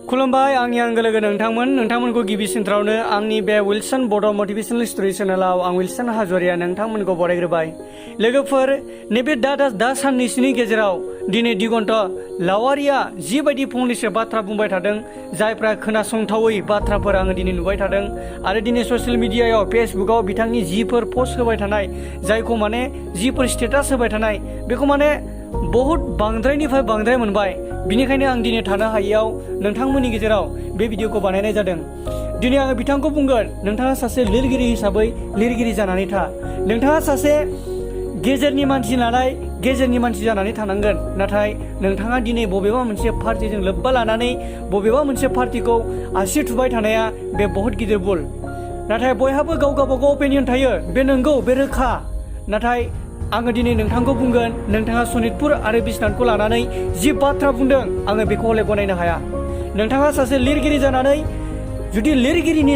खुलुमबाय आंनि आंगो लोगो नोंथांमोनखौ गिबि सेन्टारावनो आंनि बे विल्सन बड' मटिभेशनेल स्ट'री चेनेलाव आं विल्सन हाज'वारिया नोंथांमोनखौ बरायग्रोबाय। लोगोफोर, नैबे दा साननैसोनि गेजेराव दिनै दिगन्त लावारिया जिबायदि फंनैसो बाथ्रा बुंबाय थादों, जायफ्रा खोनासंथावै बाथ्राफोर आङो दिनै नुबाय थादों आरो दिनै ससियेल मिडियायाव फेसबुकाव बिथांनि जिफोर पस्ट होबाय थानाय, जायखौ माने जिफोर स्टेटास होबाय थानाय, बेखौ माने बहुत बांद्रायनिफ्राय बांद्राय मोनबाय। बिनिखायनो आं दिनै थानो हायैयाव नोंथांमोननि गेजेराव बे भिडिअखौ बानायनाय जादों। दिनै आङो बिथांखौ बुंगोन, नोंथाङा सासे लिरगिरि हिसाबै लिरगिरि जानानै था। नोंथाङा सासे गेजेरनि मानसि जानानै थानांगोन। नाथाय नोंथाङा दिनै बबेबा मोनसे पार्टिजों लोब्बा लानानै बबेबा मोनसे पार्टिखौ आसि थुबाय थानाया बे बहुत गिदिर भुल। नाथाय बयहाबो गाव गावबागाव अपिनियन थायो, बे नंगौ, बे रोखा। नाथाय आङो दिनै नोंथांखौ बुंगोन, नोंथाङा सनितपुर आरो बिश्वनाथखौ लानानै जि बाथ्रा बुंदों, आङो बेखौ हले गनायनो हाया। नोंथाङा सासे लिरगिरि जानानै जुदि लिरगिरिनि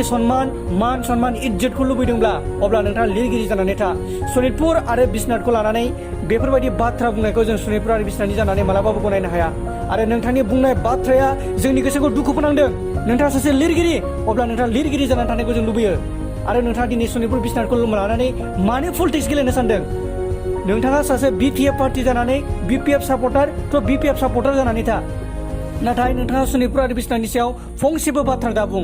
मान सन्मान इज्जतखौ लुबैदोंब्ला अब्ला नोंथाङा लिरगिरि जानानै था। सनितपुर आरो बिश्वनाथखौ लानानै बेफोरबायदि बाथ्रा बुंनायखौ जों सनितपुर आरो बिश्वनाथनि जानानै मालाबाबो गनायनो हाया। आरो नोंथांनि बुंनाय बाथ्राया जोंनि गोसोखौ दुखु फोनांदों। नोंथाङा सासे लिरगिरि, अब्ला नोंथाङा लिरगिरि जानानै थानायखौ जों लुबैयो। आरो नोंथाङा दिनै सनितपुर बिश्वनाथखौ लानानै मानो पलिटिक्स गेलेनो सानदों? नोंथाङा सासे बिपिएफ पार्टि जानानै बिपिएफ सापर्टार जानानै था। नाथाय नोंथाङा सनितपुर आरो बिश्वनाथनि सायाव फंसेबो बाथ्रा दा बुं।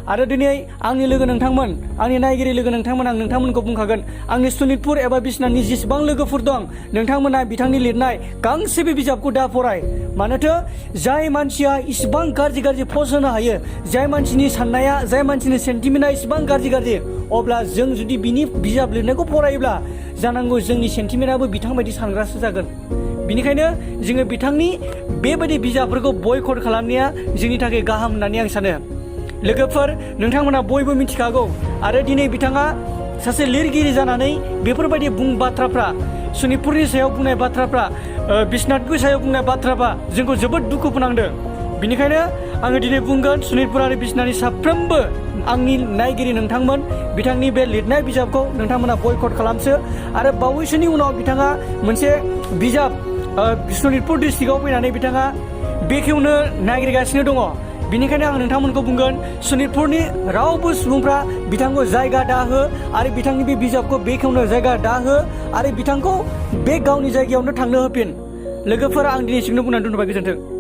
आरो दिनै आंनि लोगो नोंथांमोन, आंनि नायगिरि लोगो नोंथांमोन, आं नोंथांमोनखौ बुंखागोन, आंनि सनितपुर एबा बिश्वनाथनि जेसेबां लोगोफोर दं, नोंथांमोना बिथांनि लिरनाय गांसेबो बिजाबखौ दा फराय। मानोथो जाय मानसिया इसिबां गाज्रि पस्ट होनो हायो, जाय मानसिनि साननाया, जाय मानसिनि सेन्टिमेन्टआ इसिबां गाज्रि, अब्ला जों जुदि बिनि बिजाब लिरनायखौ फरायोब्ला जानांगौ जोंनि सेन्टिमेन्टआबो बिथांबायदि सानग्रासो जागोन। बिनिखायनो जोङो बिथांनि बेबायदि बिजाबफोरखौ बयकट खालामनाया जोंनि थाखाय गाहाम होननानै आं सानो। लोगोफोर, नोंथांमोना बयबो मिथिखागौ। आरो दिनै बिथाङा सासे लिरगिरि जानानै बेफोरबायदि बाथ्राफ्रा, सनितपुरनि सायाव बुंनाय बाथ्राफ्रा, बिश्वनाथनि सायाव बुंनाय बाथ्राफ्रा जोंखौ जोबोद दुखु फोनांदों। बिनिखायनो आङो दिनै बुंगोन, सनितपुर आरो बिश्वनाथनि साफ्रोमबो आंनि नायगिरि नोंथांमोन, बिथांनि बे लिरनाय बिजाबखौ नोंथांमोना बयकट खालामसो। आरो बावैसोनि उनाव बिथाङा मोनसे बिजाब सनितपुर डिस्ट्रिक्टआव फैनानै बिथाङा बेखेवनो नागिरगासिनो दङ। बिनिखायनो आं नोंथांमोनखौ बुंगोन, सनितपुरनि रावबो सुबुंफ्रा बिथांखौ जायगा दाहो आरो बिथांनि बे बिजाबखौ बेखेवनो जायगा दाहो आरो बिथांखौ बे गावनि जायगायावनो थांनो होफिन। लोगोफोर, आं दिनैसिमनो बुंनानै दोनबाय। गोजोन्थों।